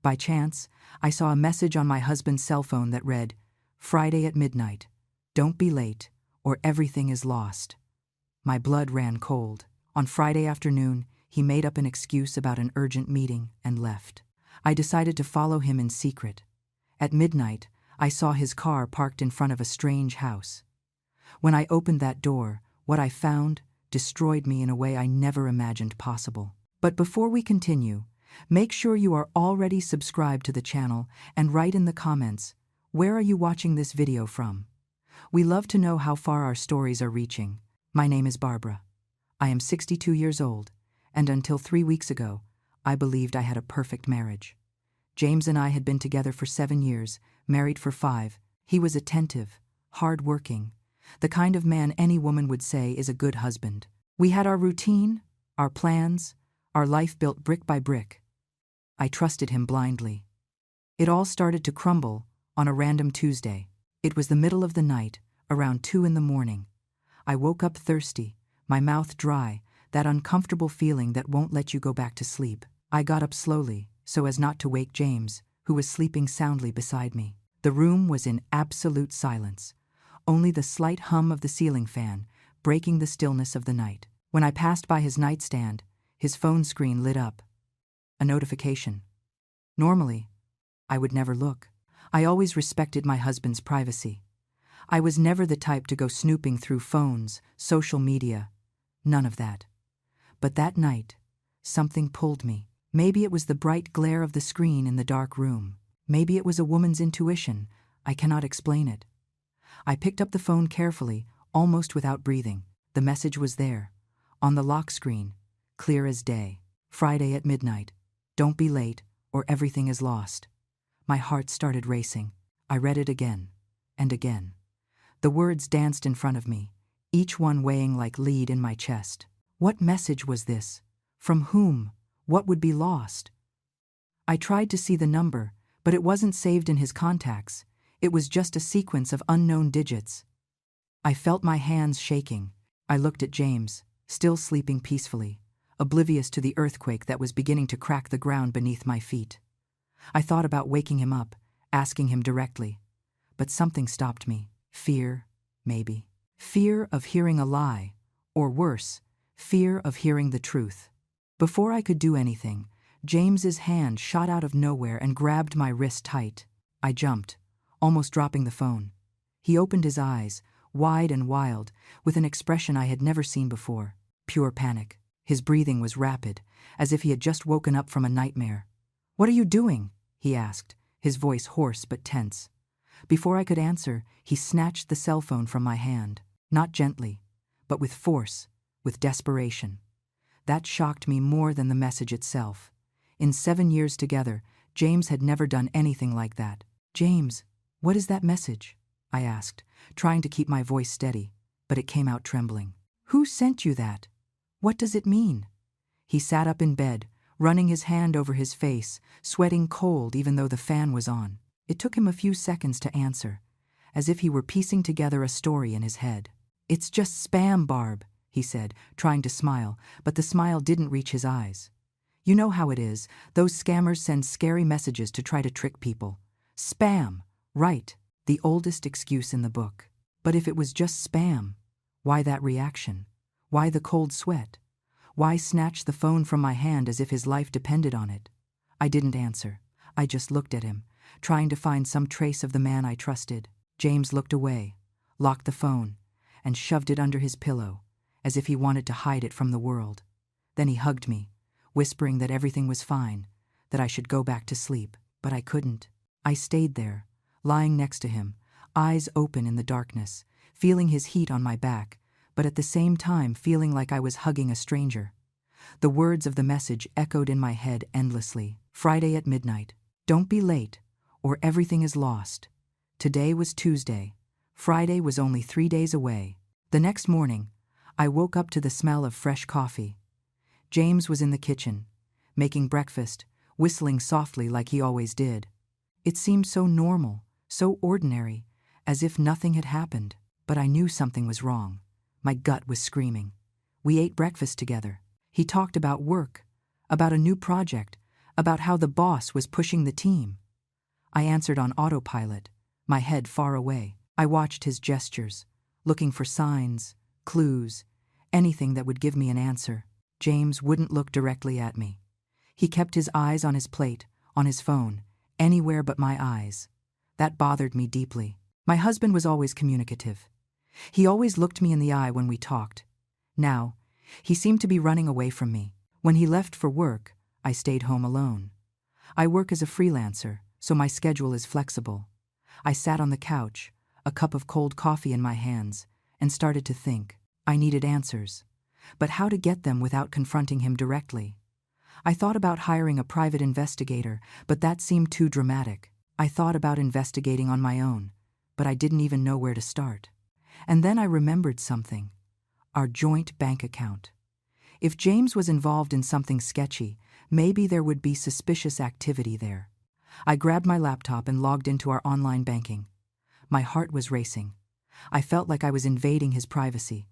By chance, I saw a message on my husband's cell phone that read, "Friday at midnight. Don't be late, or everything is lost." My blood ran cold. On Friday afternoon, he made up an excuse about an urgent meeting and left. I decided to follow him in secret. At midnight, I saw his car parked in front of a strange house. When I opened that door, what I found destroyed me in a way I never imagined possible. But before we continue, make sure you are already subscribed to the channel and write in the comments, where are you watching this video from? We love to know how far our stories are reaching. My name is Barbara. I am 62 years old, and until 3 weeks ago, I believed I had a perfect marriage. James and I had been together for 7 years, married for 5. He was attentive, hard-working, the kind of man any woman would say is a good husband. We had our routine, our plans, our life built brick by brick. I trusted him blindly. It all started to crumble on a random Tuesday. It was the middle of the night, around 2 in the morning. I woke up thirsty, my mouth dry, that uncomfortable feeling that won't let you go back to sleep. I got up slowly, so as not to wake James, who was sleeping soundly beside me. The room was in absolute silence, only the slight hum of the ceiling fan breaking the stillness of the night. When I passed by his nightstand, his phone screen lit up. A notification. Normally, I would never look. I always respected my husband's privacy. I was never the type to go snooping through phones, social media. None of that. But that night, something pulled me. Maybe it was the bright glare of the screen in the dark room. Maybe it was a woman's intuition. I cannot explain it. I picked up the phone carefully, almost without breathing. The message was there, on the lock screen, clear as day. Friday at midnight. Don't be late, or everything is lost. My heart started racing. I read it again, and again. The words danced in front of me, each one weighing like lead in my chest. What message was this? From whom? What would be lost? I tried to see the number, but it wasn't saved in his contacts. It was just a sequence of unknown digits. I felt my hands shaking. I looked at James, still sleeping peacefully, oblivious to the earthquake that was beginning to crack the ground beneath my feet. I thought about waking him up, asking him directly. But something stopped me. Fear, maybe. Fear of hearing a lie, or worse, fear of hearing the truth. Before I could do anything, James's hand shot out of nowhere and grabbed my wrist tight. I jumped, almost dropping the phone. He opened his eyes, wide and wild, with an expression I had never seen before. Pure panic. His breathing was rapid, as if he had just woken up from a nightmare. "What are you doing?" he asked, his voice hoarse but tense. Before I could answer, he snatched the cell phone from my hand. Not gently, but with force, with desperation. That shocked me more than the message itself. In 7 years together, James had never done anything like that. "James, what is that message?" I asked, trying to keep my voice steady, but it came out trembling. "Who sent you that? What does it mean?" He sat up in bed, running his hand over his face, sweating cold even though the fan was on. It took him a few seconds to answer, as if he were piecing together a story in his head. "It's just spam, Barb," he said, trying to smile, but the smile didn't reach his eyes. "You know how it is, those scammers send scary messages to try to trick people. Spam, right, the oldest excuse in the book. But if it was just spam, why that reaction? Why the cold sweat? Why snatch the phone from my hand as if his life depended on it?" I didn't answer. I just looked at him, trying to find some trace of the man I trusted. James looked away, locked the phone, and shoved it under his pillow, as if he wanted to hide it from the world. Then he hugged me, whispering that everything was fine, that I should go back to sleep. But I couldn't. I stayed there, lying next to him, eyes open in the darkness, feeling his heat on my back, but at the same time feeling like I was hugging a stranger. The words of the message echoed in my head endlessly. Friday at midnight. Don't be late, or everything is lost. Today was Tuesday. Friday was only 3 days away. The next morning, I woke up to the smell of fresh coffee. James was in the kitchen, making breakfast, whistling softly like he always did. It seemed so normal, so ordinary, as if nothing had happened. But I knew something was wrong. My gut was screaming. We ate breakfast together. He talked about work, about a new project, about how the boss was pushing the team. I answered on autopilot, my head far away. I watched his gestures, looking for signs, clues, anything that would give me an answer. James wouldn't look directly at me. He kept his eyes on his plate, on his phone, anywhere but my eyes. That bothered me deeply. My husband was always communicative. He always looked me in the eye when we talked. Now, he seemed to be running away from me. When he left for work, I stayed home alone. I work as a freelancer, so my schedule is flexible. I sat on the couch, a cup of cold coffee in my hands, and started to think. I needed answers. But how to get them without confronting him directly? I thought about hiring a private investigator, but that seemed too dramatic. I thought about investigating on my own, but I didn't even know where to start. And then I remembered something. Our joint bank account. If James was involved in something sketchy, maybe there would be suspicious activity there. I grabbed my laptop and logged into our online banking. My heart was racing. I felt like I was invading his privacy.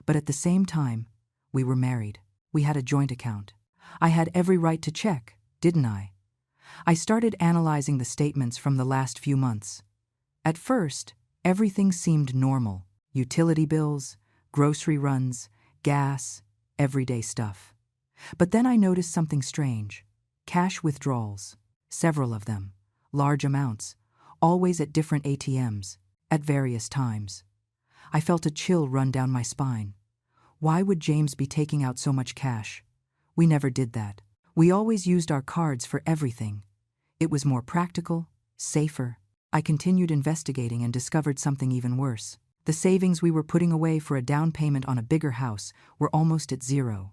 But at the same time, we were married. We had a joint account. I had every right to check, didn't I? I started analyzing the statements from the last few months. At first, everything seemed normal. Utility bills, grocery runs, gas, everyday stuff. But then I noticed something strange. Cash withdrawals. Several of them. Large amounts. Always at different ATMs. At various times. I felt a chill run down my spine. Why would James be taking out so much cash? We never did that. We always used our cards for everything. It was more practical, safer. I continued investigating and discovered something even worse. The savings we were putting away for a down payment on a bigger house were almost at zero.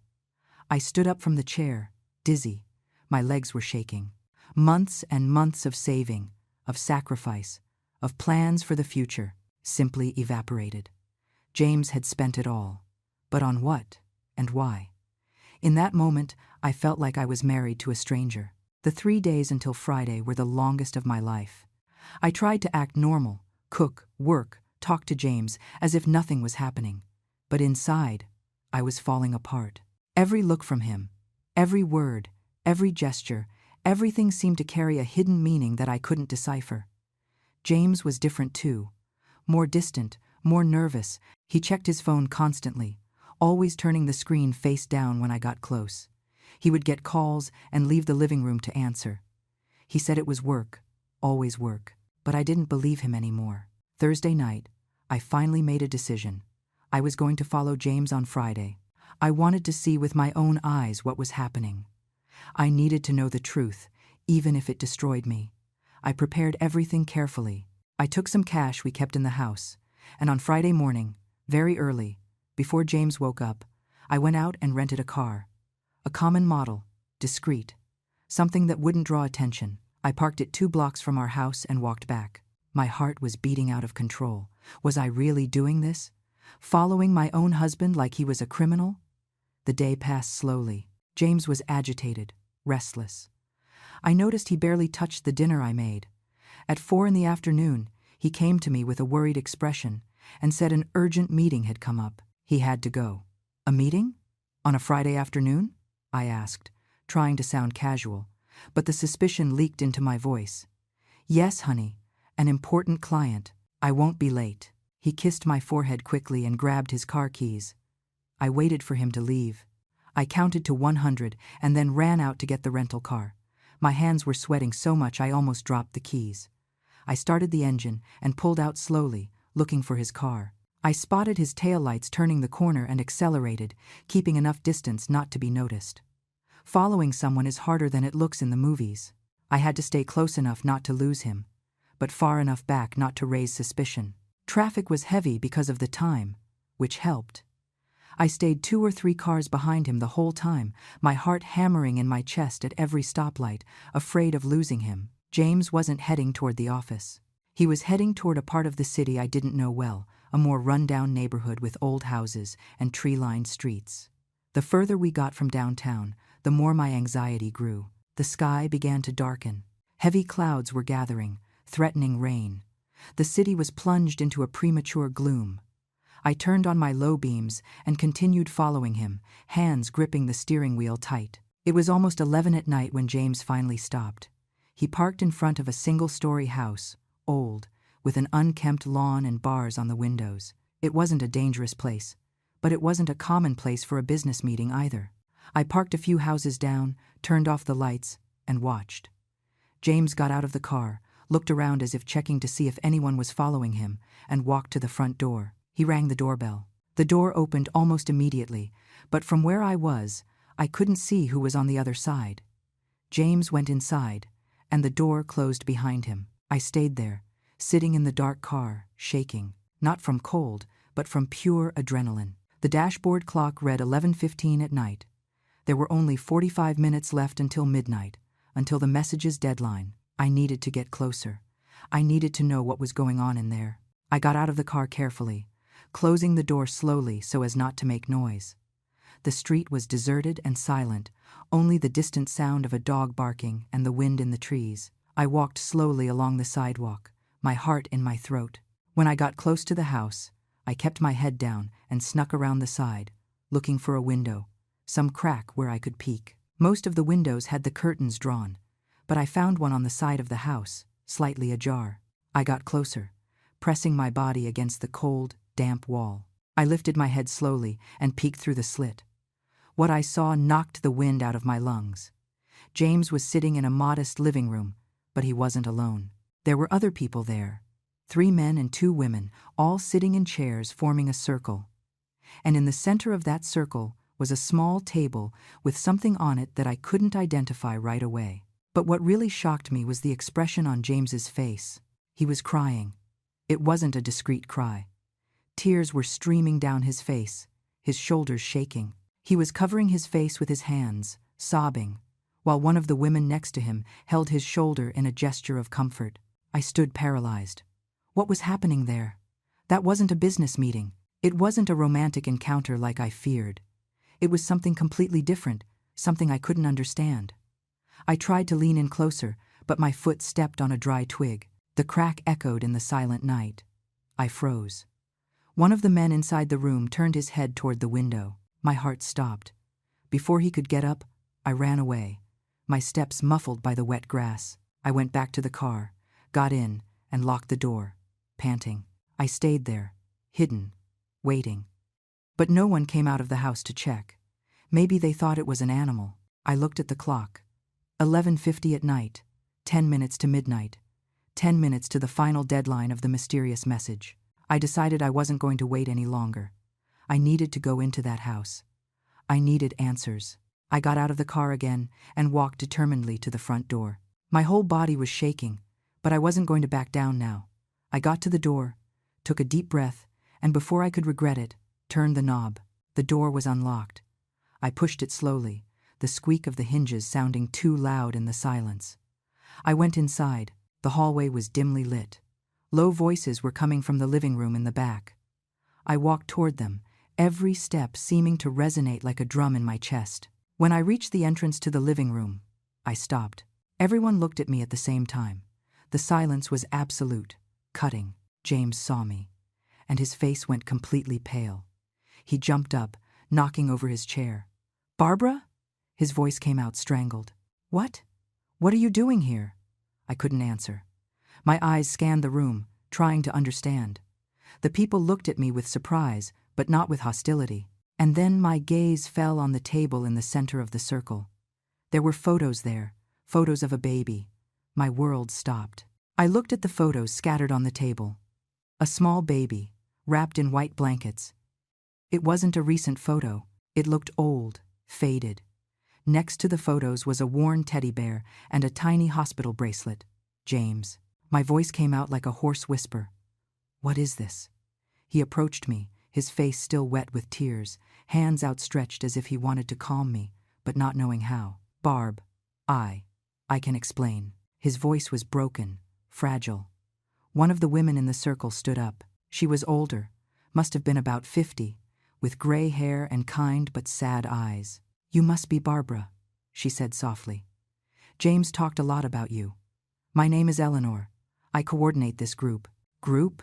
I stood up from the chair, dizzy. My legs were shaking. Months and months of saving, of sacrifice, of plans for the future, simply evaporated. James had spent it all. But on what and why? In that moment, I felt like I was married to a stranger. The 3 days until Friday were the longest of my life. I tried to act normal, cook, work, talk to James as if nothing was happening. But inside, I was falling apart. Every look from him, every word, every gesture, everything seemed to carry a hidden meaning that I couldn't decipher. James was different too. More distant, more nervous. He checked his phone constantly, always turning the screen face down when I got close. He would get calls and leave the living room to answer. He said it was work, always work, but I didn't believe him anymore. Thursday night, I finally made a decision. I was going to follow James on Friday. I wanted to see with my own eyes what was happening. I needed to know the truth, even if it destroyed me. I prepared everything carefully. I took some cash we kept in the house, and on Friday morning, very early, before James woke up, I went out and rented a car. A common model, discreet, something that wouldn't draw attention. I parked it 2 blocks from our house and walked back. My heart was beating out of control. Was I really doing this? Following my own husband like he was a criminal? The day passed slowly. James was agitated, restless. I noticed he barely touched the dinner I made. At 4 in the afternoon, he came to me with a worried expression and said an urgent meeting had come up. He had to go. A meeting? On a Friday afternoon? I asked, trying to sound casual, but the suspicion leaked into my voice. Yes, honey, an important client. I won't be late. He kissed my forehead quickly and grabbed his car keys. I waited for him to leave. I counted to 100 and then ran out to get the rental car. My hands were sweating so much I almost dropped the keys. I started the engine and pulled out slowly, looking for his car. I spotted his taillights turning the corner and accelerated, keeping enough distance not to be noticed. Following someone is harder than it looks in the movies. I had to stay close enough not to lose him, but far enough back not to raise suspicion. Traffic was heavy because of the time, which helped. I stayed 2 or 3 cars behind him the whole time, my heart hammering in my chest at every stoplight, afraid of losing him. James wasn't heading toward the office. He was heading toward a part of the city I didn't know well, a more run-down neighborhood with old houses and tree-lined streets. The further we got from downtown, the more my anxiety grew. The sky began to darken. Heavy clouds were gathering, threatening rain. The city was plunged into a premature gloom. I turned on my low beams and continued following him, hands gripping the steering wheel tight. It was almost 11 at night when James finally stopped. He parked in front of a single-story house, old, with an unkempt lawn and bars on the windows. It wasn't a dangerous place, but it wasn't a common place for a business meeting either. I parked a few houses down, turned off the lights, and watched. James got out of the car, looked around as if checking to see if anyone was following him, and walked to the front door. He rang the doorbell. The door opened almost immediately, but from where I was, I couldn't see who was on the other side. James went inside, and the door closed behind him. I stayed there, sitting in the dark car, shaking, not from cold, but from pure adrenaline. The dashboard clock read 11:15 at night. There were only 45 minutes left until midnight, until the message's deadline. I needed to get closer. I needed to know what was going on in there. I got out of the car carefully, closing the door slowly so as not to make noise. The street was deserted and silent, only the distant sound of a dog barking and the wind in the trees. I walked slowly along the sidewalk, my heart in my throat. When I got close to the house, I kept my head down and snuck around the side, looking for a window, some crack where I could peek. Most of the windows had the curtains drawn, but I found one on the side of the house, slightly ajar. I got closer, pressing my body against the cold, damp wall. I lifted my head slowly and peeked through the slit. What I saw knocked the wind out of my lungs. James was sitting in a modest living room, but he wasn't alone. There were other people there, 3 men and 2 women, all sitting in chairs forming a circle. And in the center of that circle was a small table with something on it that I couldn't identify right away. But what really shocked me was the expression on James's face. He was crying. It wasn't a discreet cry. Tears were streaming down his face, his shoulders shaking. He was covering his face with his hands, sobbing, while one of the women next to him held his shoulder in a gesture of comfort. I stood paralyzed. What was happening there? That wasn't a business meeting. It wasn't a romantic encounter like I feared. It was something completely different, something I couldn't understand. I tried to lean in closer, but my foot stepped on a dry twig. The crack echoed in the silent night. I froze. One of the men inside the room turned his head toward the window. My heart stopped. Before he could get up, I ran away, my steps muffled by the wet grass. I went back to the car, got in, and locked the door, panting. I stayed there, hidden, waiting. But no one came out of the house to check. Maybe they thought it was an animal. I looked at the clock. 11:50 at night, 10 minutes to midnight, 10 minutes to the final deadline of the mysterious message. I decided I wasn't going to wait any longer. I needed to go into that house. I needed answers. I got out of the car again and walked determinedly to the front door. My whole body was shaking, but I wasn't going to back down now. I got to the door, took a deep breath, and before I could regret it, turned the knob. The door was unlocked. I pushed it slowly, the squeak of the hinges sounding too loud in the silence. I went inside. The hallway was dimly lit. Low voices were coming from the living room in the back. I walked toward them, every step seeming to resonate like a drum in my chest. When I reached the entrance to the living room, I stopped. Everyone looked at me at the same time. The silence was absolute, cutting. James saw me, and his face went completely pale. He jumped up, knocking over his chair. "Barbara?" His voice came out strangled. "What? What are you doing here?" I couldn't answer. My eyes scanned the room, trying to understand. The people looked at me with surprise, but not with hostility. And then my gaze fell on the table in the center of the circle. There were photos there, photos of a baby. My world stopped. I looked at the photos scattered on the table. A small baby, wrapped in white blankets. It wasn't a recent photo. It looked old, faded. Next to the photos was a worn teddy bear and a tiny hospital bracelet. "James." My voice came out like a hoarse whisper. "What is this?" He approached me, his face still wet with tears, hands outstretched as if he wanted to calm me, but not knowing how. "Barb, I can explain." His voice was broken, fragile. One of the women in the circle stood up. She was older, must have been about 50, with gray hair and kind but sad eyes. "You must be Barbara," she said softly. "James talked a lot about you. My name is Eleanor. I coordinate this group." "Group?"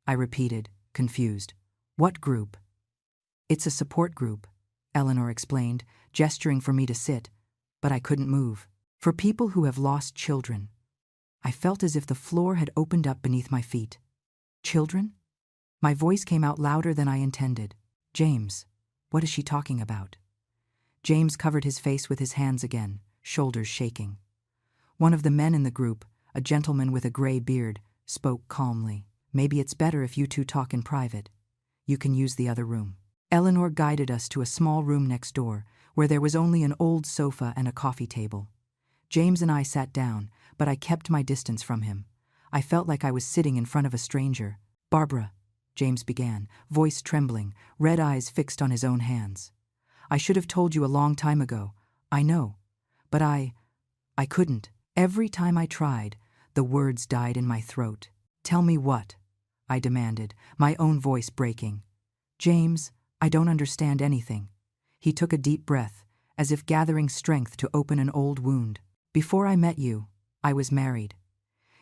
I repeated, confused. "What group?" "It's a support group," Eleanor explained, gesturing for me to sit. but I couldn't move. For people who have lost children, I felt as if the floor had opened up beneath my feet. Children? My voice came out louder than I intended. James, what is she talking about? James covered his face with his hands again, shoulders shaking. One of the men in the group, a gentleman with a gray beard, spoke calmly. Maybe it's better if you two talk in private. You can use the other room. Eleanor guided us to a small room next door, where there was only an old sofa and a coffee table. James and I sat down, but I kept my distance from him. I felt like I was sitting in front of a stranger. Barbara, James began, voice trembling, red eyes fixed on his own hands. I should have told you a long time ago. I know. But I couldn't. Every time I tried, the words died in my throat. Tell me what? I demanded, my own voice breaking. James, I don't understand anything. He took a deep breath, as if gathering strength to open an old wound. Before I met you, I was married.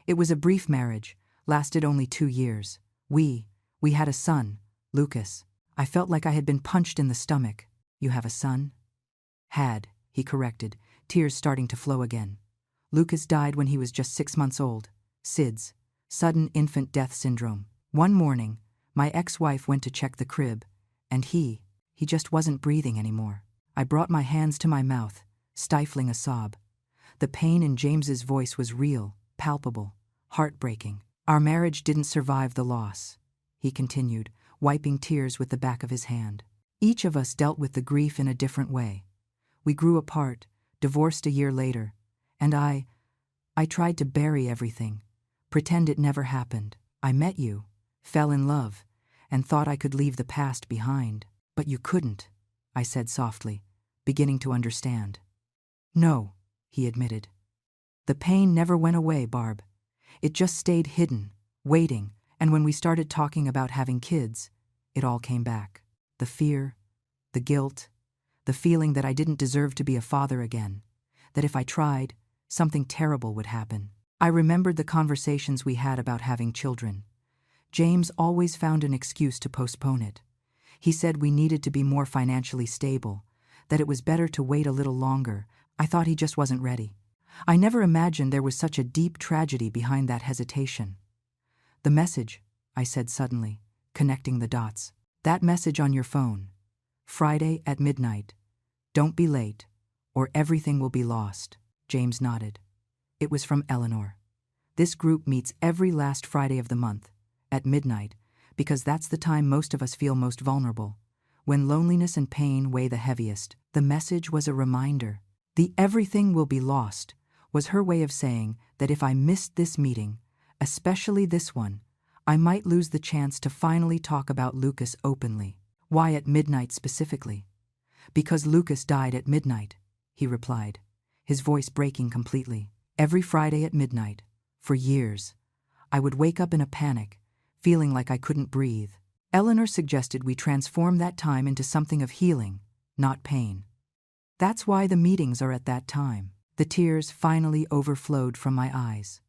It was a brief marriage, lasted only 2 years. We had a son, Lucas. I felt like I had been punched in the stomach. You have a son? Had, he corrected, tears starting to flow again. Lucas died when he was just 6 months old. SIDS, sudden infant death syndrome. One morning, my ex-wife went to check the crib, and he just wasn't breathing anymore. I brought my hands to my mouth, stifling a sob. The pain in James's voice was real, palpable, heartbreaking. Our marriage didn't survive the loss, he continued, wiping tears with the back of his hand. Each of us dealt with the grief in a different way. We grew apart, divorced a year later, and I tried to bury everything, pretend it never happened. I met you, fell in love, and thought I could leave the past behind. But you couldn't, I said softly, beginning to understand. No, he admitted. The pain never went away, Barb. It just stayed hidden, waiting, and when we started talking about having kids, it all came back. The fear, the guilt, the feeling that I didn't deserve to be a father again, that if I tried, something terrible would happen. I remembered the conversations we had about having children. James always found an excuse to postpone it. He said we needed to be more financially stable, that it was better to wait a little longer. I thought he just wasn't ready. I never imagined there was such a deep tragedy behind that hesitation. The message, I said suddenly, connecting the dots. That message on your phone. Friday at midnight. Don't be late, or everything will be lost. James nodded. It was from Eleanor. This group meets every last Friday of the month, at midnight, because that's the time most of us feel most vulnerable. When loneliness and pain weigh the heaviest, the message was a reminder. The everything will be lost was her way of saying that if I missed this meeting, especially this one, I might lose the chance to finally talk about Lucas openly. Why at midnight specifically? Because Lucas died at midnight, he replied, his voice breaking completely. Every Friday at midnight, for years, I would wake up in a panic, feeling like I couldn't breathe. Eleanor suggested we transform that time into something of healing, not pain. That's why the meetings are at that time. The tears finally overflowed from my eyes.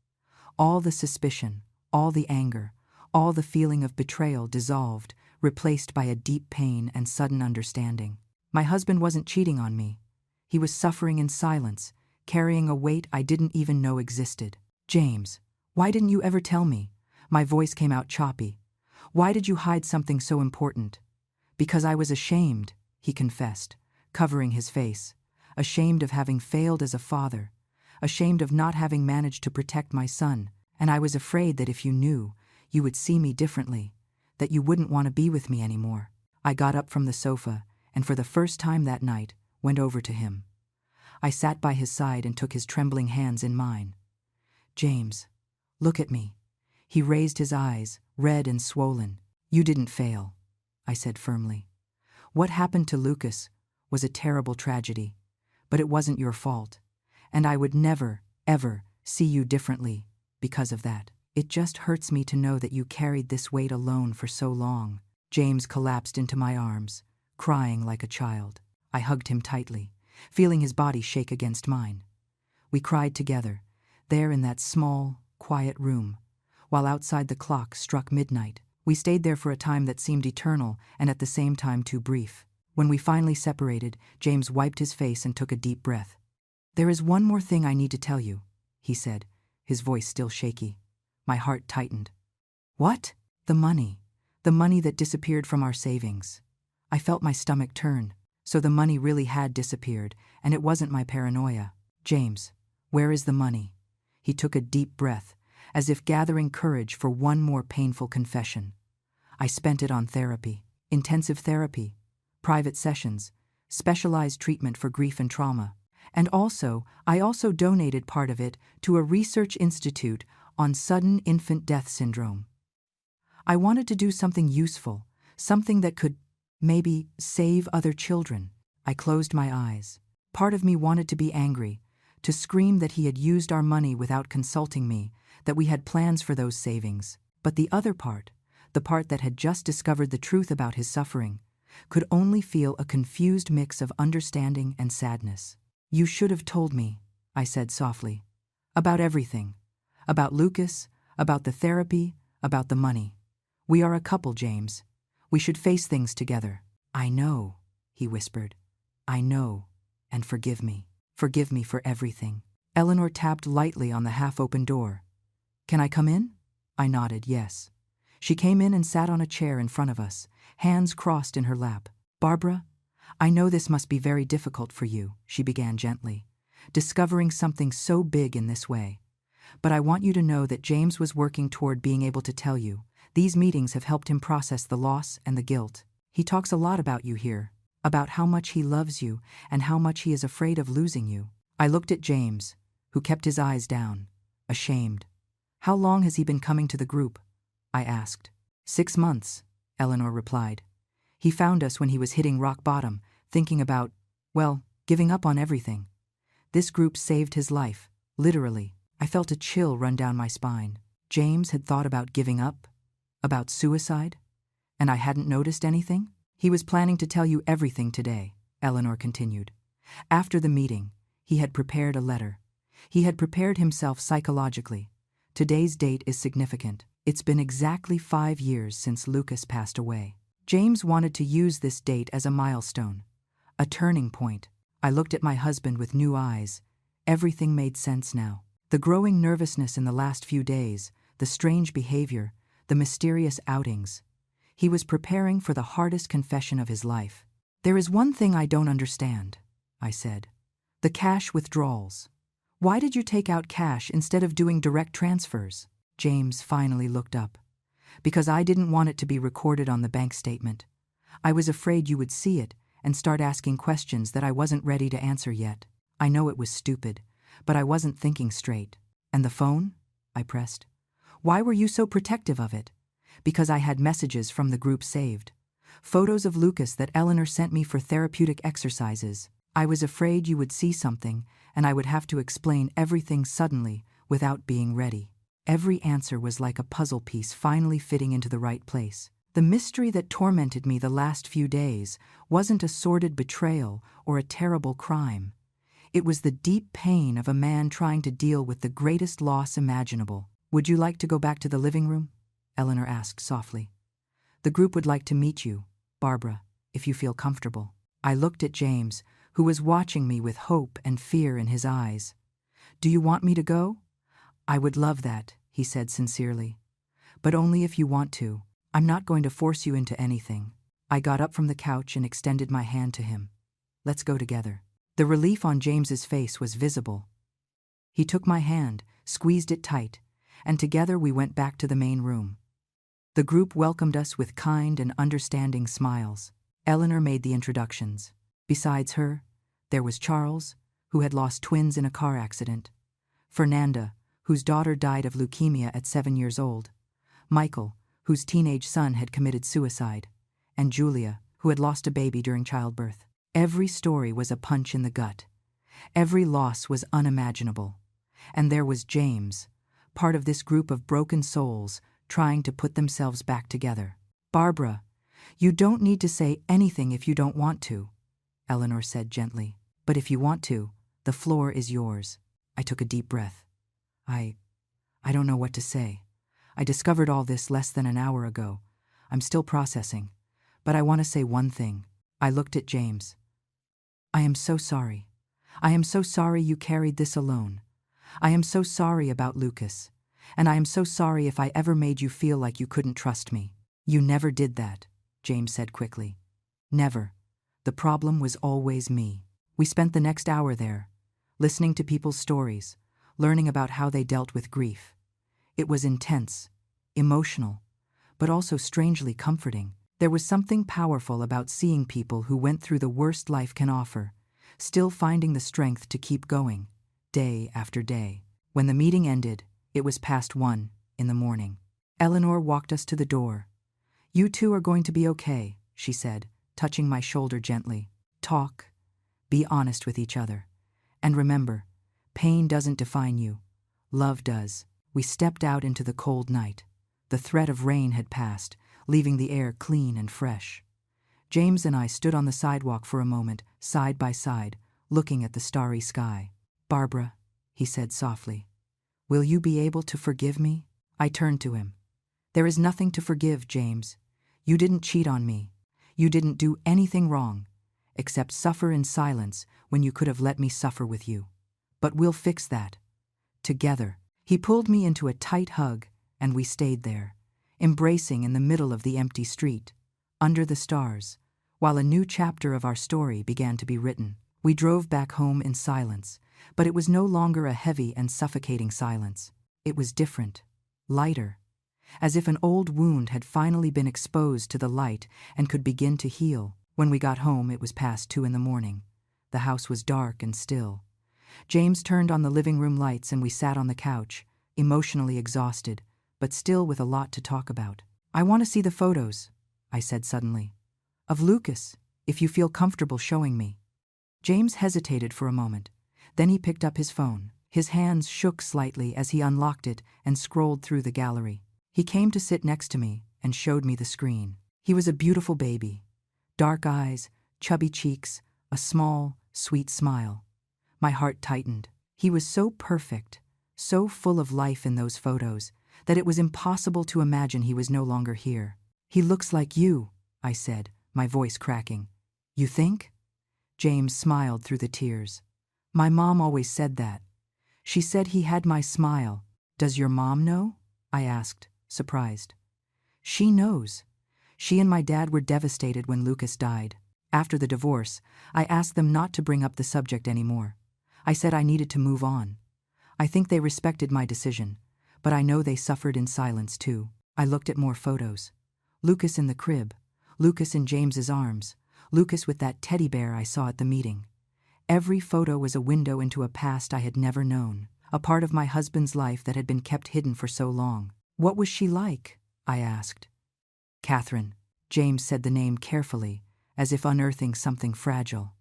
All the suspicion, all the anger, all the feeling of betrayal dissolved, replaced by a deep pain and sudden understanding. My husband wasn't cheating on me. He was suffering in silence, carrying a weight I didn't even know existed. James, why didn't you ever tell me? My voice came out choppy. Why did you hide something so important? Because I was ashamed, he confessed, covering his face. Ashamed of having failed as a father. Ashamed of not having managed to protect my son. And I was afraid that if you knew, you would see me differently. That you wouldn't want to be with me anymore. I got up from the sofa, and for the first time that night, went over to him. I sat by his side and took his trembling hands in mine. James, look at me. He raised his eyes, red and swollen. You didn't fail, I said firmly. What happened to Lucas was a terrible tragedy, but it wasn't your fault, and I would never, ever see you differently because of that. It just hurts me to know that you carried this weight alone for so long. James collapsed into my arms, crying like a child. I hugged him tightly, feeling his body shake against mine. We cried together, there in that small, quiet room, while outside the clock struck midnight. We stayed there for a time that seemed eternal and at the same time too brief. When we finally separated, James wiped his face and took a deep breath. "There is one more thing I need to tell you," he said, his voice still shaky. My heart tightened. "What?" "The money. The money that disappeared from our savings." I felt my stomach turn. So the money really had disappeared, and it wasn't my paranoia. "James, where is the money?" He took a deep breath, as if gathering courage for one more painful confession. "I spent it on therapy. Intensive therapy, private sessions, specialized treatment for grief and trauma. And I also donated part of it to a research institute on sudden infant death syndrome. I wanted to do something useful, something that could, maybe, save other children." I closed my eyes. Part of me wanted to be angry, to scream that he had used our money without consulting me, that we had plans for those savings. But the other part, the part that had just discovered the truth about his suffering, could only feel a confused mix of understanding and sadness. "You should have told me," I said softly. "About everything. About Lucas, about the therapy, about the money. We are a couple, James. We should face things together." "I know," he whispered. "I know, and forgive me. Forgive me for everything." Eleanor tapped lightly on the half-open door. "Can I come in?" I nodded, yes. She came in and sat on a chair in front of us, hands crossed in her lap. "Barbara, I know this must be very difficult for you," she began gently, "discovering something so big in this way. But I want you to know that James was working toward being able to tell you. These meetings have helped him process the loss and the guilt. He talks a lot about you here, about how much he loves you and how much he is afraid of losing you." I looked at James, who kept his eyes down, ashamed. "How long has he been coming to the group?" I asked. 6 months, Eleanor replied. "He found us when he was hitting rock bottom, thinking about, well, giving up on everything. This group saved his life, literally." I felt a chill run down my spine. James had thought about giving up? About suicide? And I hadn't noticed anything? "He was planning to tell you everything today," Eleanor continued. "After the meeting, he had prepared a letter. He had prepared himself psychologically. Today's date is significant. It's been exactly 5 years since Lucas passed away. James wanted to use this date as a milestone, a turning point." I looked at my husband with new eyes. Everything made sense now. The growing nervousness in the last few days, the strange behavior, the mysterious outings. He was preparing for the hardest confession of his life. "There is one thing I don't understand," I said. "The cash withdrawals. Why did you take out cash instead of doing direct transfers?" James finally looked up. "Because I didn't want it to be recorded on the bank statement. I was afraid you would see it and start asking questions that I wasn't ready to answer yet. I know it was stupid, but I wasn't thinking straight." "And the phone?" I pressed. "Why were you so protective of it?" "Because I had messages from the group saved. Photos of Lucas that Eleanor sent me for therapeutic exercises. I was afraid you would see something and I would have to explain everything suddenly without being ready." Every answer was like a puzzle piece finally fitting into the right place. The mystery that tormented me the last few days wasn't a sordid betrayal or a terrible crime. It was the deep pain of a man trying to deal with the greatest loss imaginable. "Would you like to go back to the living room?" Eleanor asked softly. "The group would like to meet you, Barbara, if you feel comfortable." I looked at James, who was watching me with hope and fear in his eyes. "Do you want me to go?" "I would love that," he said sincerely. "But only if you want to. I'm not going to force you into anything." I got up from the couch and extended my hand to him. "Let's go together." The relief on James's face was visible. He took my hand, squeezed it tight, and together we went back to the main room. The group welcomed us with kind and understanding smiles. Eleanor made the introductions. Besides her, there was Charles, who had lost twins in a car accident; Fernanda, whose daughter died of leukemia at 7 years old; Michael, whose teenage son had committed suicide; and Julia, who had lost a baby during childbirth. Every story was a punch in the gut. Every loss was unimaginable. And there was James, part of this group of broken souls trying to put themselves back together. "Barbara, you don't need to say anything if you don't want to," Eleanor said gently. "But if you want to, the floor is yours." I took a deep breath. I don't know what to say. I discovered all this less than an hour ago. I'm still processing. But I want to say one thing. I looked at James. "I am so sorry. I am so sorry you carried this alone. I am so sorry about Lucas. And I am so sorry if I ever made you feel like you couldn't trust me. You never did that, James said quickly. Never. The problem was always me. We spent the next hour there, listening to people's stories, learning about how they dealt with grief. It was intense, emotional, but also strangely comforting. There was something powerful about seeing people who went through the worst life can offer, still finding the strength to keep going, day after day. When the meeting ended, it was past 1 in the morning. Eleanor walked us to the door. You two are going to be okay, she said, touching my shoulder gently. Talk. Be honest with each other. And remember, pain doesn't define you. Love does. We stepped out into the cold night. The threat of rain had passed, leaving the air clean and fresh. James and I stood on the sidewalk for a moment, side by side, looking at the starry sky. Barbara, he said softly, will you be able to forgive me? I turned to him. There is nothing to forgive, James. You didn't cheat on me. You didn't do anything wrong, except suffer in silence when you could have let me suffer with you. But we'll fix that. Together. He pulled me into a tight hug, and we stayed there, embracing in the middle of the empty street, under the stars, while a new chapter of our story began to be written. We drove back home in silence, but it was no longer a heavy and suffocating silence. It was different, lighter, as if an old wound had finally been exposed to the light and could begin to heal. When we got home, it was past 2 in the morning. The house was dark and still. James turned on the living room lights and we sat on the couch, emotionally exhausted, but still with a lot to talk about. I want to see the photos, I said suddenly. Of Lucas, if you feel comfortable showing me. James hesitated for a moment. Then he picked up his phone. His hands shook slightly as he unlocked it and scrolled through the gallery. He came to sit next to me and showed me the screen. He was a beautiful baby. Dark eyes, chubby cheeks, a small, sweet smile. My heart tightened. He was so perfect, so full of life in those photos, that it was impossible to imagine he was no longer here. He looks like you, I said, my voice cracking. You think? James smiled through the tears. My mom always said that. She said he had my smile. Does your mom know? I asked, surprised. She knows. She and my dad were devastated when Lucas died. After the divorce, I asked them not to bring up the subject anymore. I said I needed to move on. I think they respected my decision, but I know they suffered in silence too. I looked at more photos. Lucas in the crib, Lucas in James's arms, Lucas with that teddy bear I saw at the meeting. Every photo was a window into a past I had never known, a part of my husband's life that had been kept hidden for so long. What was she like? I asked. Catherine. James said the name carefully, as if unearthing something fragile.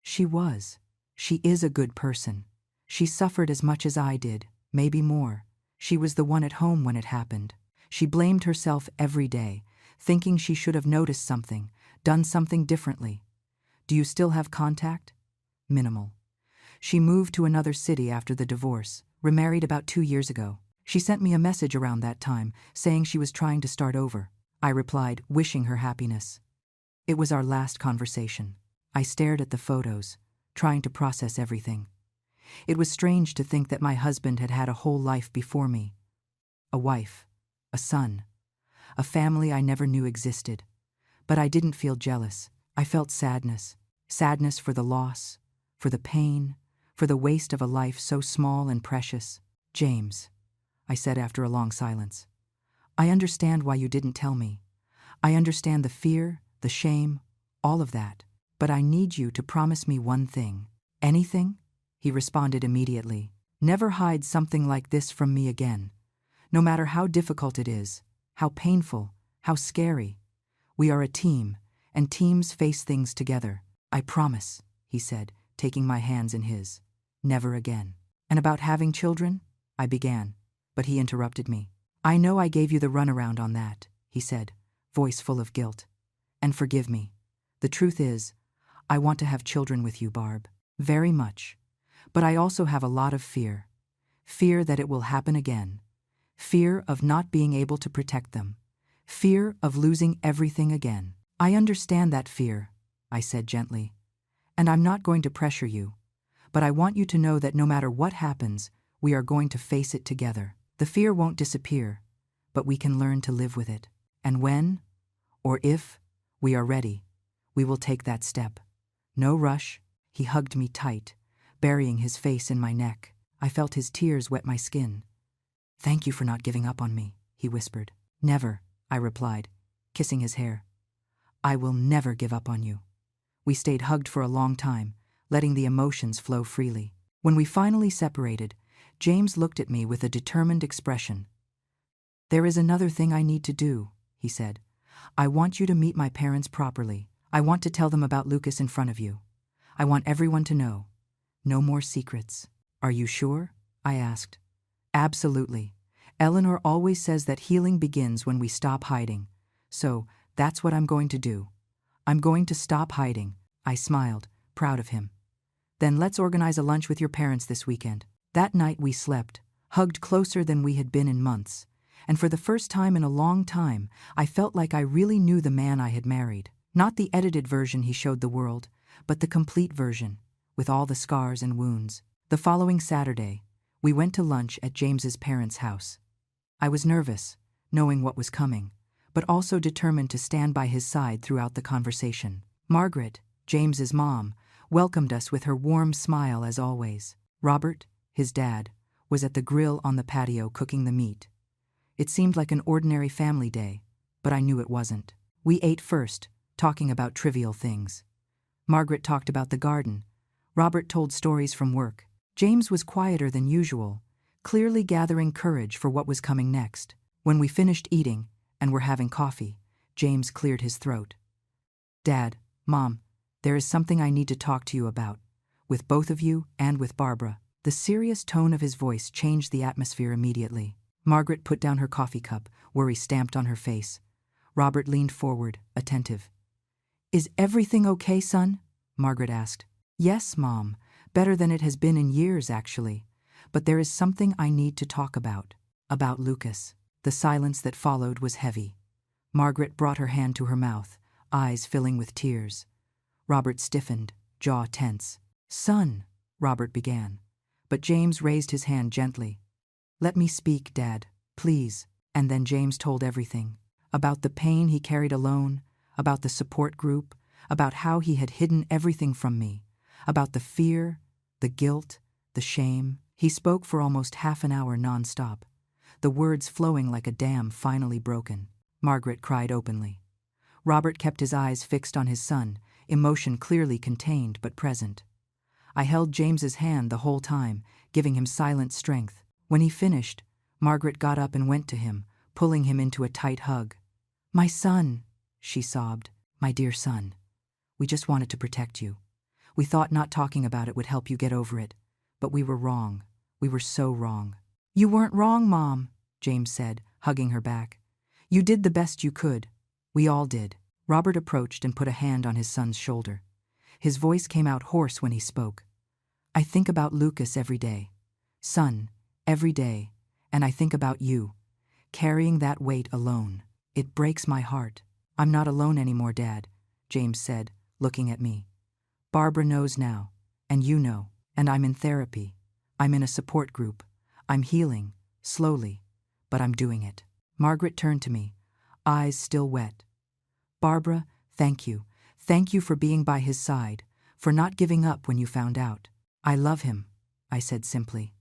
She was. She is a good person. She suffered as much as I did, maybe more. She was the one at home when it happened. She blamed herself every day, thinking she should have noticed something, done something differently. Do you still have contact? Minimal. She moved to another city after the divorce, remarried about 2 years ago. She sent me a message around that time, saying she was trying to start over. I replied, wishing her happiness. It was our last conversation. I stared at the photos, trying to process everything. It was strange to think that my husband had had a whole life before me. A wife, a son, a family I never knew existed. But I didn't feel jealous. I felt sadness. Sadness for the loss, for the pain, for the waste of a life so small and precious. James, I said after a long silence, I understand why you didn't tell me. I understand the fear, the shame, all of that. But I need you to promise me one thing. Anything? He responded immediately. Never hide something like this from me again. No matter how difficult it is, how painful, how scary. We are a team, and teams face things together. I promise, he said, taking my hands in his. Never again. And about having children? I began, but he interrupted me. I know I gave you the runaround on that, he said, voice full of guilt. And forgive me. The truth is, I want to have children with you, Barb. Very much. But I also have a lot of fear. Fear that it will happen again. Fear of not being able to protect them. Fear of losing everything again. I understand that fear, I said gently. And I'm not going to pressure you. But I want you to know that no matter what happens, we are going to face it together. The fear won't disappear, but we can learn to live with it. And when, or if, we are ready, we will take that step. No rush." He hugged me tight, burying his face in my neck. I felt his tears wet my skin. "Thank you for not giving up on me," he whispered. "Never," I replied, kissing his hair. "I will never give up on you." We stayed hugged for a long time, letting the emotions flow freely. When we finally separated, James looked at me with a determined expression. "There is another thing I need to do," he said. "I want you to meet my parents properly. I want to tell them about Lucas in front of you. I want everyone to know. No more secrets." "Are you sure?" I asked. "Absolutely. Eleanor always says that healing begins when we stop hiding. So, that's what I'm going to do. I'm going to stop hiding." I smiled, proud of him. "Then let's organize a lunch with your parents this weekend." That night we slept, hugged closer than we had been in months, and for the first time in a long time, I felt like I really knew the man I had married. Not the edited version he showed the world, but the complete version, with all the scars and wounds. The following Saturday, we went to lunch at James's parents' house. I was nervous, knowing what was coming, but also determined to stand by his side throughout the conversation. Margaret, James's mom, welcomed us with her warm smile as always. Robert, his dad, was at the grill on the patio cooking the meat. It seemed like an ordinary family day, but I knew it wasn't. We ate first, talking about trivial things. Margaret talked about the garden. Robert told stories from work. James was quieter than usual, clearly gathering courage for what was coming next. When we finished eating and were having coffee, James cleared his throat. "Dad, Mom, there is something I need to talk to you about, with both of you and with Barbara." The serious tone of his voice changed the atmosphere immediately. Margaret put down her coffee cup, worry stamped on her face. Robert leaned forward, attentive. "Is everything okay, son?" Margaret asked. "Yes, Mom. Better than it has been in years, actually. But there is something I need to talk about. About Lucas." The silence that followed was heavy. Margaret brought her hand to her mouth, eyes filling with tears. Robert stiffened, jaw tense. "Son," Robert began. But James raised his hand gently. "Let me speak, Dad, please." And then James told everything. About the pain he carried alone, about the support group, about how he had hidden everything from me, about the fear, the guilt, the shame. He spoke for almost half an hour nonstop, the words flowing like a dam finally broken. Margaret cried openly. Robert kept his eyes fixed on his son, emotion clearly contained but present. I held James's hand the whole time, giving him silent strength. When he finished, Margaret got up and went to him, pulling him into a tight hug. "My son," she sobbed, "my dear son. We just wanted to protect you. We thought not talking about it would help you get over it, but we were wrong. We were so wrong." "You weren't wrong, Mom," James said, hugging her back. "You did the best you could. We all did." Robert approached and put a hand on his son's shoulder. His voice came out hoarse when he spoke. "I think about Lucas every day. Son, every day. And I think about you, carrying that weight alone. It breaks my heart." "I'm not alone anymore, Dad," James said, looking at me. "Barbara knows now, and you know, and I'm in therapy. I'm in a support group. I'm healing, slowly, but I'm doing it." Margaret turned to me, eyes still wet. "Barbara, thank you. Thank you for being by his side, for not giving up when you found out." "I love him," I said simply.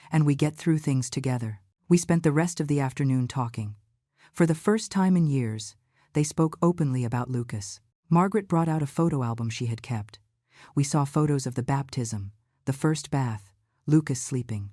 "And we get through things together." We spent the rest of the afternoon talking. For the first time in years, they spoke openly about Lucas. Margaret brought out a photo album she had kept. We saw photos of the baptism, the first bath, Lucas sleeping.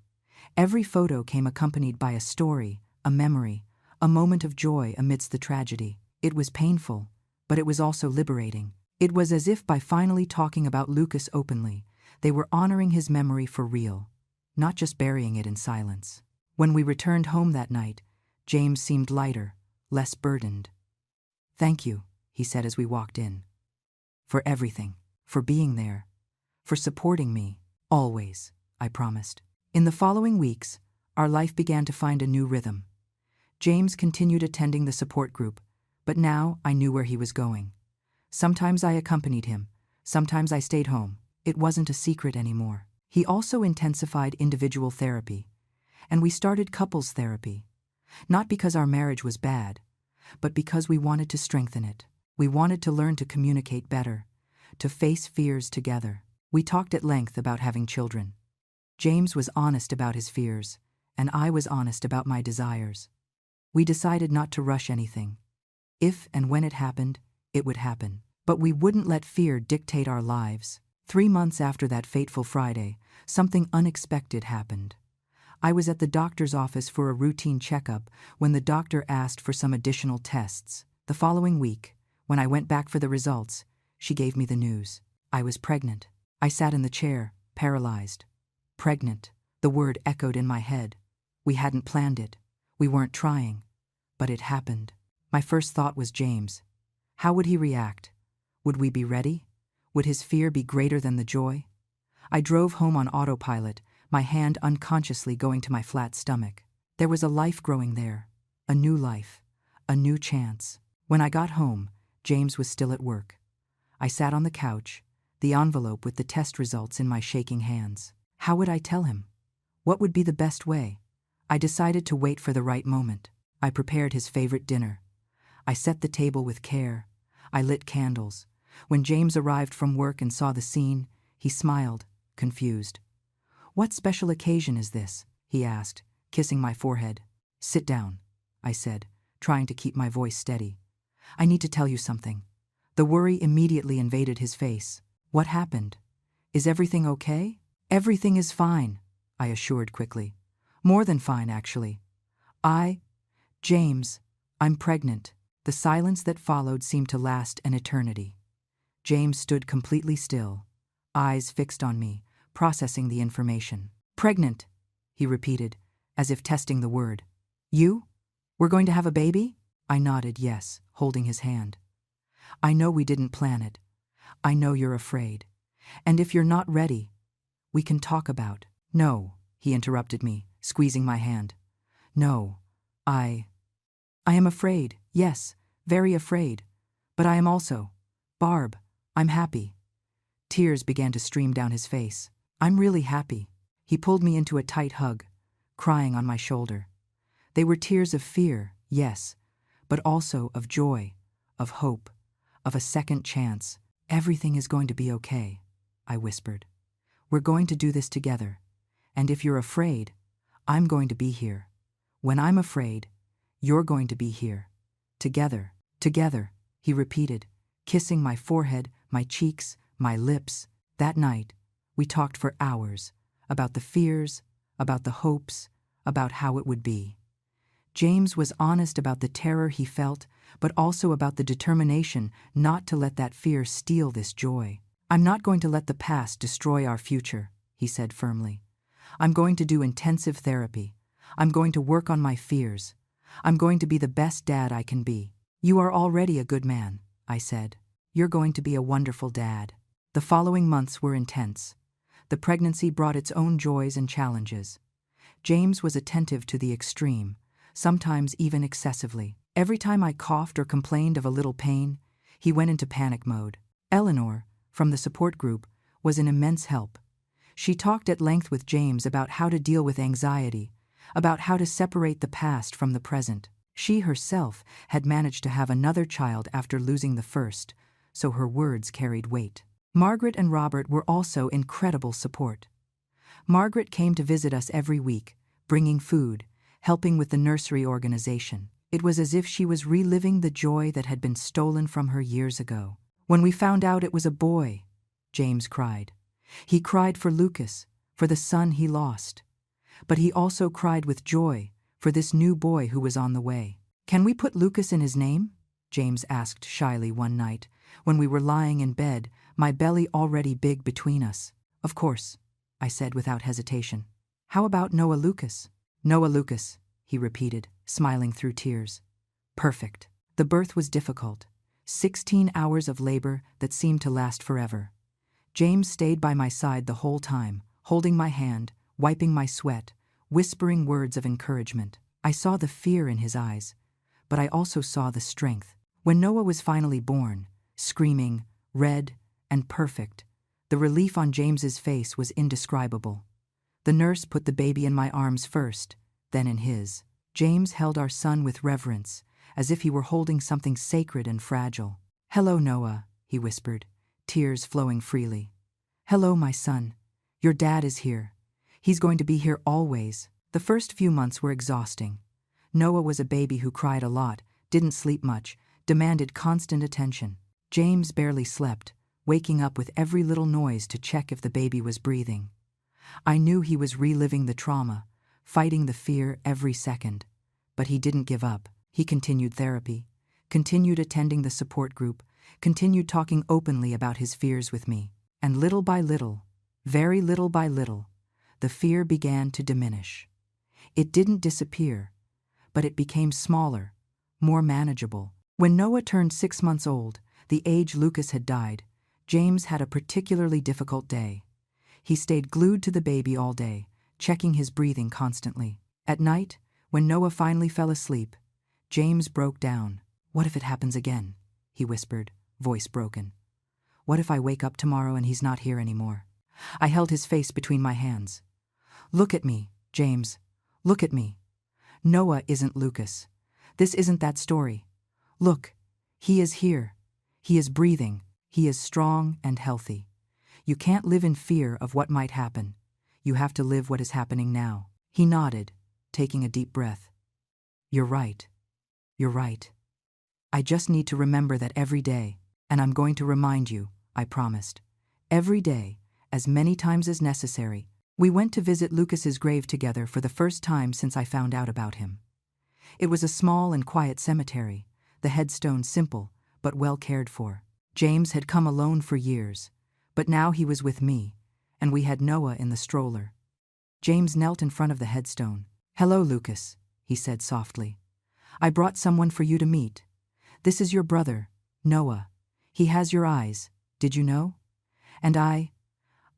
Every photo came accompanied by a story, a memory, a moment of joy amidst the tragedy. It was painful, but it was also liberating. It was as if by finally talking about Lucas openly, they were honoring his memory for real, not just burying it in silence. When we returned home that night, James seemed lighter, less burdened. "Thank you," he said as we walked in. "For everything, for being there, for supporting me, always," I promised. In the following weeks, our life began to find a new rhythm. James continued attending the support group, but now I knew where he was going. Sometimes I accompanied him, sometimes I stayed home. It wasn't a secret anymore. He also intensified individual therapy, and we started couples therapy. Not because our marriage was bad, but because we wanted to strengthen it. We wanted to learn to communicate better, to face fears together. We talked at length about having children. James was honest about his fears, and I was honest about my desires. We decided not to rush anything. If and when it happened, it would happen. But we wouldn't let fear dictate our lives. 3 months after that fateful Friday, something unexpected happened. I was at the doctor's office for a routine checkup when the doctor asked for some additional tests. The following week, when I went back for the results, she gave me the news. I was pregnant. I sat in the chair, paralyzed. Pregnant. The word echoed in my head. We hadn't planned it. We weren't trying. But it happened. My first thought was James. How would he react? Would we be ready? Would his fear be greater than the joy? I drove home on autopilot, my hand unconsciously going to my flat stomach. There was a life growing there. A new life. A new chance. When I got home, James was still at work. I sat on the couch, the envelope with the test results in my shaking hands. How would I tell him? What would be the best way? I decided to wait for the right moment. I prepared his favorite dinner. I set the table with care. I lit candles. When James arrived from work and saw the scene, he smiled, confused. "What special occasion is this?" he asked, kissing my forehead. "Sit down," I said, trying to keep my voice steady. "I need to tell you something." The worry immediately invaded his face. "What happened? Is everything okay?" "Everything is fine," I assured quickly. "More than fine, actually. James, I'm pregnant." The silence that followed seemed to last an eternity. James stood completely still, eyes fixed on me, processing the information. "Pregnant," he repeated, as if testing the word. "You? We're going to have a baby?" I nodded yes, holding his hand. "I know we didn't plan it. I know you're afraid. And if you're not ready, we can talk about—" "No," he interrupted me, squeezing my hand. "No, I am afraid, yes, very afraid. But I am also, Barb, I'm happy." Tears began to stream down his face. "I'm really happy." He pulled me into a tight hug, crying on my shoulder. They were tears of fear, yes, but also of joy, of hope, of a second chance. "Everything is going to be okay," I whispered. "We're going to do this together. And if you're afraid, I'm going to be here. When I'm afraid, you're going to be here. Together, together," he repeated, kissing my forehead, my cheeks, my lips. That night, we talked for hours, about the fears, about the hopes, about how it would be. James was honest about the terror he felt, but also about the determination not to let that fear steal this joy. "I'm not going to let the past destroy our future," he said firmly. "I'm going to do intensive therapy. I'm going to work on my fears. I'm going to be the best dad I can be." "You are already a good man," I said. "You're going to be a wonderful dad." The following months were intense. The pregnancy brought its own joys and challenges. James was attentive to the extreme, sometimes even excessively. Every time I coughed or complained of a little pain, he went into panic mode. Eleanor, from the support group, was an immense help. She talked at length with James about how to deal with anxiety, about how to separate the past from the present. She herself had managed to have another child after losing the first, so her words carried weight. Margaret and Robert were also incredible support. Margaret came to visit us every week, bringing food, helping with the nursery organization. It was as if she was reliving the joy that had been stolen from her years ago. "When we found out it was a boy," James cried. He cried for Lucas, for the son he lost. But he also cried with joy for this new boy who was on the way. "Can we put Lucas in his name?" James asked shyly one night, when we were lying in bed, my belly already big between us. "Of course," I said without hesitation. "How about Noah Lucas?" "Noah Lucas," he repeated, smiling through tears. "Perfect." The birth was difficult. 16 hours of labor that seemed to last forever. James stayed by my side the whole time, holding my hand, wiping my sweat, whispering words of encouragement. I saw the fear in his eyes, but I also saw the strength. When Noah was finally born, screaming, red and perfect, The relief on James's face was indescribable. The nurse put the baby in my arms first, then in his. James held our son with reverence, as if he were holding something sacred and fragile. "Hello, Noah," he whispered, tears flowing freely. "Hello, my son. Your dad is here. He's going to be here always." The first few months were exhausting. Noah was a baby who cried a lot, didn't sleep much, demanded constant attention. James barely slept, waking up with every little noise to check if the baby was breathing. I knew he was reliving the trauma, fighting the fear every second. But he didn't give up. He continued therapy, continued attending the support group, continued talking openly about his fears with me. And little by little, very little by little, the fear began to diminish. It didn't disappear, but it became smaller, more manageable. When Noah turned 6 months old, the age Lucas had died, James had a particularly difficult day. He stayed glued to the baby all day, checking his breathing constantly. At night, when Noah finally fell asleep, James broke down. "What if it happens again?" he whispered, voice broken. "What if I wake up tomorrow and he's not here anymore?" I held his face between my hands. "Look at me, James. Look at me. Noah isn't Lucas. This isn't that story. Look, he is here. He is breathing. He is strong and healthy. You can't live in fear of what might happen. You have to live what is happening now." He nodded, taking a deep breath. "You're right. You're right. I just need to remember that every day, and I'm going to remind you, I promised. Every day, as many times as necessary." We went to visit Lucas's grave together for the first time since I found out about him. It was a small and quiet cemetery, the headstone simple, but well cared for. James had come alone for years, but now he was with me, and we had Noah in the stroller. James knelt in front of the headstone. "Hello, Lucas," he said softly. "I brought someone for you to meet. This is your brother, Noah. He has your eyes, did you know? And I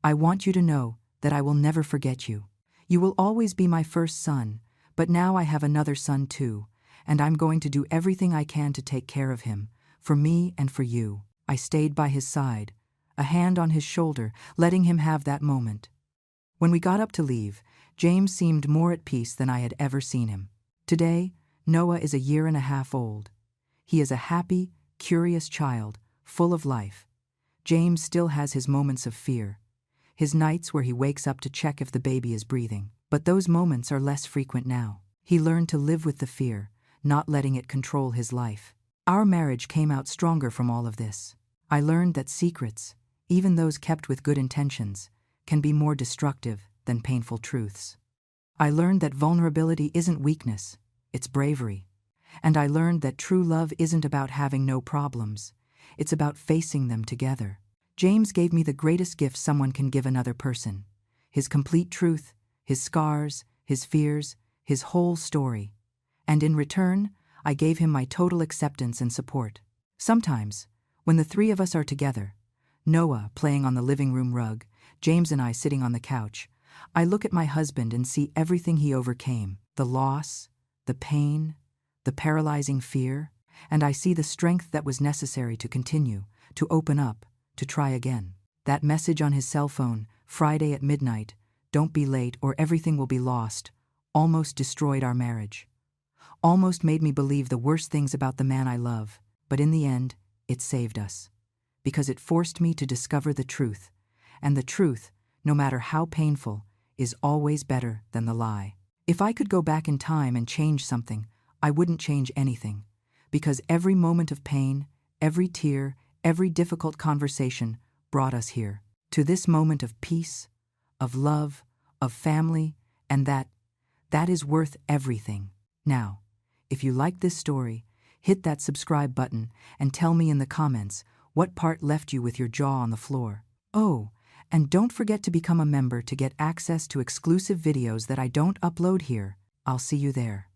want you to know that I will never forget you. You will always be my first son, but now I have another son too, and I'm going to do everything I can to take care of him, for me and for you." I stayed by his side, a hand on his shoulder, letting him have that moment. When we got up to leave, James seemed more at peace than I had ever seen him. Today, Noah is 1.5 years old. He is a happy, curious child, full of life. James still has his moments of fear, his nights where he wakes up to check if the baby is breathing. But those moments are less frequent now. He learned to live with the fear, not letting it control his life. Our marriage came out stronger from all of this. I learned that secrets, even those kept with good intentions, can be more destructive than painful truths. I learned that vulnerability isn't weakness, it's bravery. And I learned that true love isn't about having no problems, it's about facing them together. James gave me the greatest gift someone can give another person: his complete truth, his scars, his fears, his whole story. And in return, I gave him my total acceptance and support. Sometimes, when the three of us are together, Noah playing on the living room rug, James and I sitting on the couch, I look at my husband and see everything he overcame: the loss, the pain, the paralyzing fear, and I see the strength that was necessary to continue, to open up, to try again. That message on his cell phone, Friday at midnight, "Don't be late or everything will be lost," almost destroyed our marriage. Almost made me believe the worst things about the man I love, but in the end, it saved us. Because it forced me to discover the truth, and the truth, no matter how painful, is always better than the lie. If I could go back in time and change something, I wouldn't change anything, because every moment of pain, every tear, every difficult conversation brought us here, to this moment of peace, of love, of family, and that is worth everything. Now, if you like this story, hit that subscribe button and tell me in the comments what part left you with your jaw on the floor. Oh, and don't forget to become a member to get access to exclusive videos that I don't upload here. I'll see you there.